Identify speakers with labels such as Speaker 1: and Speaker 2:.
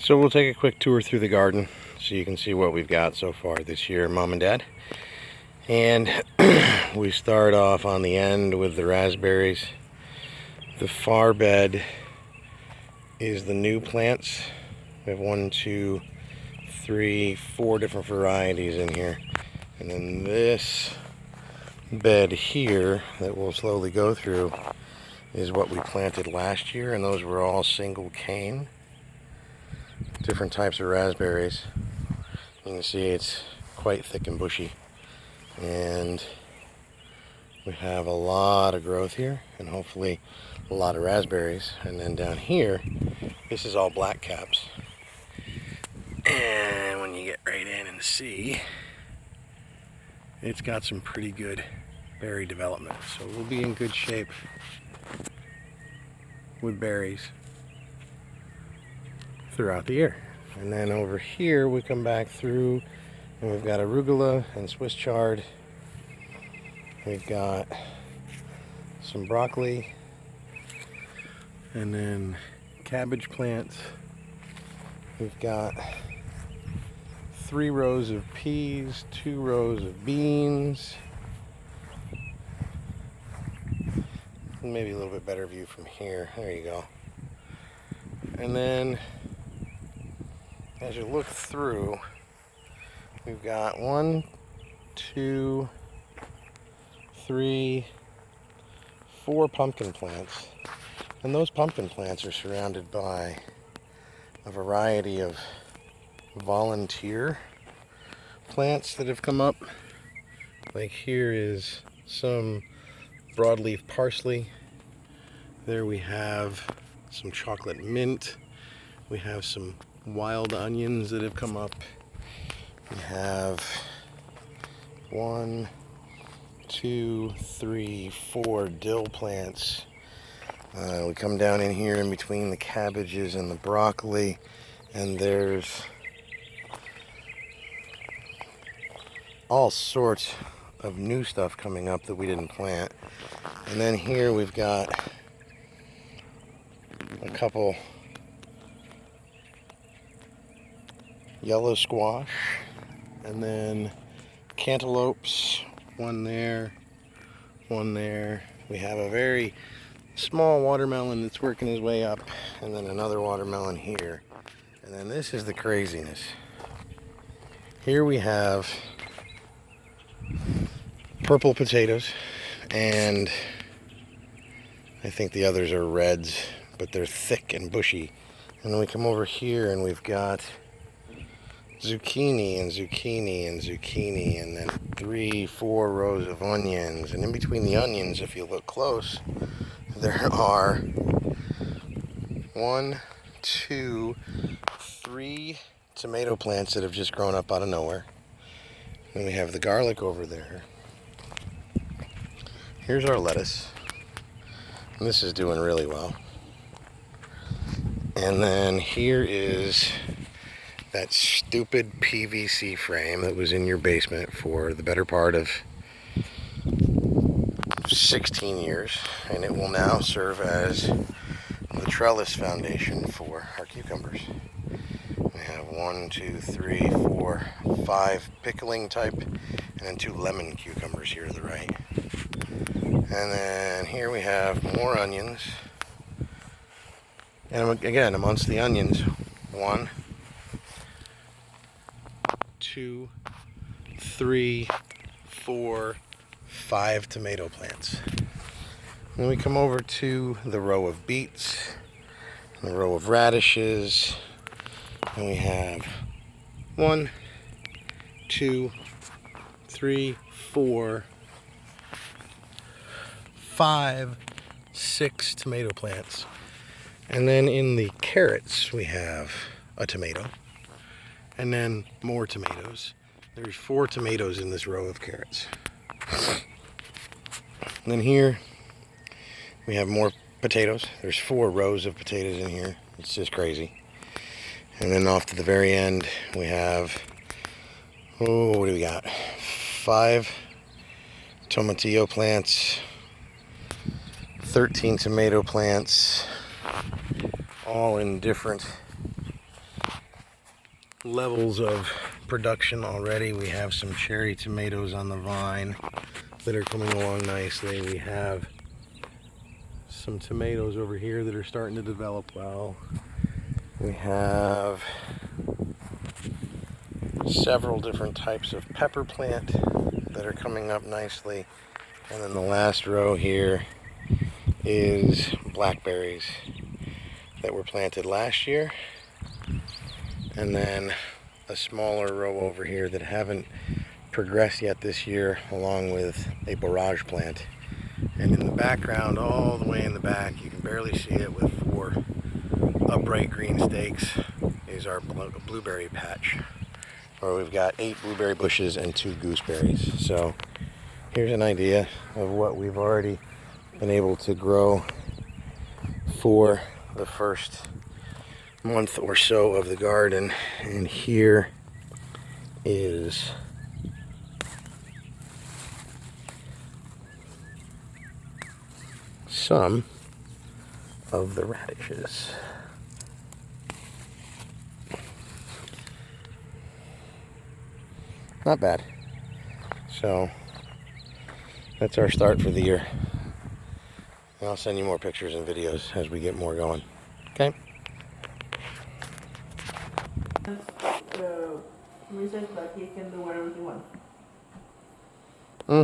Speaker 1: So we'll take a quick tour through the garden so you can see what we've got so far this year, Mom and Dad. And we start off on the end with the raspberries. The far bed is the new plants. We have 1, 2, 3, 4 different varieties in here. And then this bed here that we'll slowly go through is what we planted last year, and those were all single cane. Different types of raspberries. You can see it's quite thick and bushy, and we have a lot of growth here and hopefully a lot of raspberries. And then down here, this is all black caps, and when you get right in and see, it's got some pretty good berry development, so we'll be in good shape with berries throughout the year. And then over here we come back through and we've got arugula and Swiss chard. We've got some broccoli and then cabbage plants. We've got 3 rows of peas, 2 rows of beans. Maybe a little bit better view from here. There you go. And then as you look through, we've got 1, 2, 3, 4 pumpkin plants. And those pumpkin plants are surrounded by a variety of volunteer plants that have come up. Like here is some broadleaf parsley. There we have some chocolate mint. We have some wild onions that have come up. We have 1, 2, 3, 4 dill plants. We come down in here in between the cabbages and the broccoli, and there's all sorts of new stuff coming up that we didn't plant. And then here we've got a couple yellow squash, and then cantaloupes, one there, one there. We have a very small watermelon that's working his way up, and then another watermelon here. And then this is the craziness. Here we have purple potatoes, and I think the others are reds, but they're thick and bushy. And then we come over here and we've got zucchini and zucchini and zucchini, and then 3, 4 rows of onions. And in between the onions, if you look close, there are 1, 2, 3 tomato plants that have just grown up out of nowhere. And we have the garlic over there. Here's our lettuce. And this is doing really well. And then here is that stupid PVC frame that was in your basement for the better part of 16 years. And it will now serve as the trellis foundation for our cucumbers. We have 1, 2, 3, 4, 5 pickling type, and then 2 lemon cucumbers here to the right. And then here we have more onions. And again, amongst the onions, 1, 2, 3, 4, 5 tomato plants. Then we come over to the row of beets, and the row of radishes, and we have 1, 2, 3, 4, 5, 6 tomato plants. And then in the carrots, we have a tomato, and then more tomatoes. There's 4 tomatoes in this row of carrots. And then here, we have more potatoes. There's 4 rows of potatoes in here. It's just crazy. And then off to the very end, we have, what do we got? 5 tomatillo plants, 13 tomato plants, all in different levels of production already. We have some cherry tomatoes on the vine that are coming along nicely. We have some tomatoes over here that are starting to develop well. We have several different types of pepper plant that are coming up nicely. And then the last row here is blackberries that were planted last year. And then a smaller row over here that haven't progressed yet this year, along with a barrage plant. And in the background, all the way in the back, you can barely see it with 4 upright green stakes, is our blueberry patch, where we've got 8 blueberry bushes and 2 gooseberries. So here's an idea of what we've already been able to grow for the first month or so of the garden. And here is some of the radishes. Not bad. So that's our start for the year. And I'll send you more pictures and videos as we get more going. Okay?
Speaker 2: Research that he can do whatever he wants.